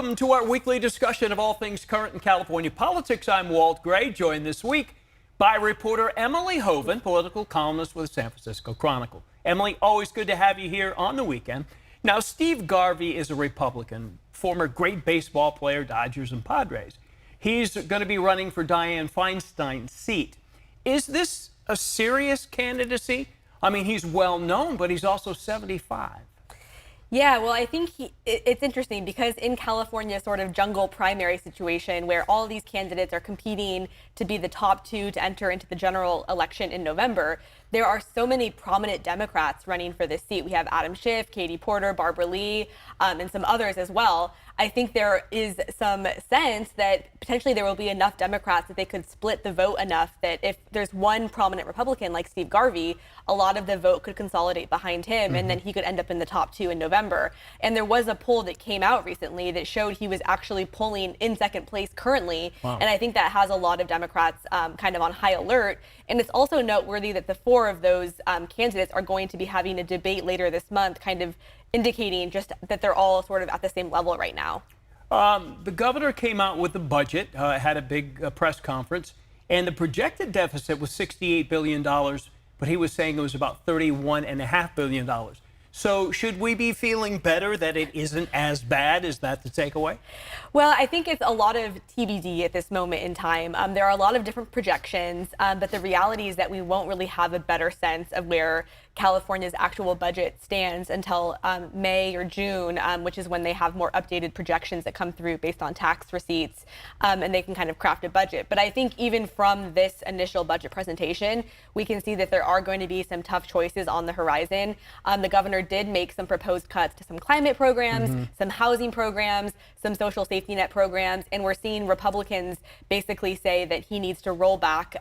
Welcome to our weekly discussion of all things current in California politics. I'm Walt Gray, joined this week by reporter Emily Hoeven, political columnist with the San Francisco Chronicle. Emily, always good to have you here on the weekend. Now, Steve Garvey is a Republican, former great baseball player, Dodgers and Padres. He's going to be running for Dianne Feinstein's seat. Is this a serious candidacy? I mean, he's well known, but he's also 75. Yeah, well, I think it's interesting because in California's sort of jungle primary situation where all these candidates are competing to be the top two to enter into the general election in November, there are so many prominent Democrats running for this seat. We have Adam Schiff, Katie Porter, Barbara Lee, and some others as well. I think there is some sense that potentially there will be enough Democrats that they could split the vote enough that if there's one prominent Republican like Steve Garvey, a lot of the vote could consolidate behind him, and then he could end up in the top two in November. And there was a poll that came out recently that showed he was actually polling in second place currently. Wow. And I think that has a lot of Democrats kind of on high alert. And it's also noteworthy that the four of those candidates are going to be having a debate later this month, kind of indicating just that they're all sort of at the same level right now. The governor came out with the budget, had a big press conference, and the projected deficit was $68 billion, but he was saying it was about $31.5 billion. So should we be feeling better that it isn't as bad? Is that the takeaway? Well, I think it's a lot of TBD at this moment in time. There are a lot of different projections, but the reality is that we won't really have a better sense of where California's actual budget stands until May or June, which is when they have more updated projections that come through based on tax receipts, and they can kind of craft a budget. But I think even from this initial budget presentation, we can see that there are going to be some tough choices on the horizon. The governor did make some proposed cuts to some climate programs, some housing programs, some social safety net programs, and we're seeing Republicans basically say that he needs to roll back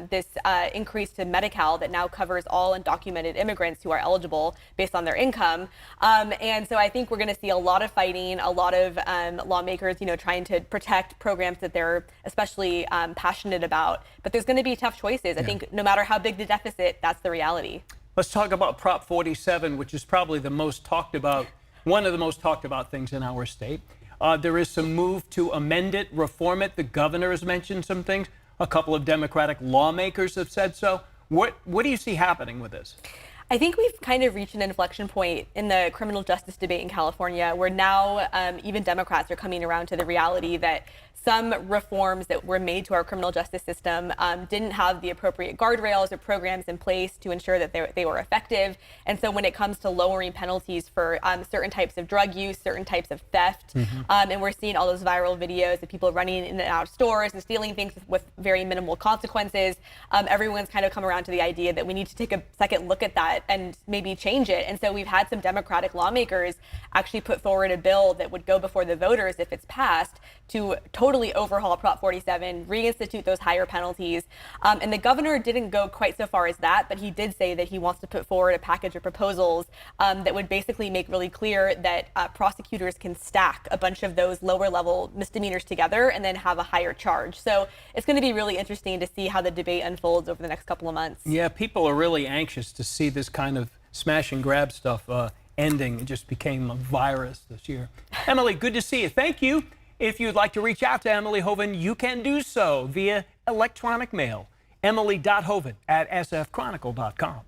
this increase to Medi-Cal that now covers all undocumented immigrants who are eligible based on their income. And so I think we're going to see a lot of fighting, a lot of lawmakers, trying to protect programs that they're especially passionate about. But there's going to be tough choices. I think no matter how big the deficit, that's the reality. Let's talk about Prop 47, which is probably the most talked about, one of the most talked about things in our state. There is some move to amend it, reform it. The governor has mentioned some things. A couple of Democratic lawmakers have said so. What do you see happening with this? I think we've kind of reached an inflection point in the criminal justice debate in California where now even Democrats are coming around to the reality that some reforms that were made to our criminal justice system didn't have the appropriate guardrails or programs in place to ensure that they were effective. And so when it comes to lowering penalties for certain types of drug use, certain types of theft, and we're seeing all those viral videos of people running in and out of stores and stealing things with very minimal consequences, everyone's kind of come around to the idea that we need to take a second look at that and maybe change it. And so we've had some Democratic lawmakers actually put forward a bill that would go before the voters if it's passed to totally overhaul Prop 47, reinstitute those higher penalties. And the governor didn't go quite so far as that, but he did say that he wants to put forward a package of proposals that would basically make really clear that prosecutors can stack a bunch of those lower level misdemeanors together and then have a higher charge. So it's going to be really interesting to see how the debate unfolds over the next couple of months. Yeah, people are really anxious to see this kind of smash and grab stuff ending. It just became a virus this year. Emily, good to see you. Thank you. If you'd like to reach out to Emily Hoeven, you can do so via electronic mail, emily.hoeven@sfchronicle.com.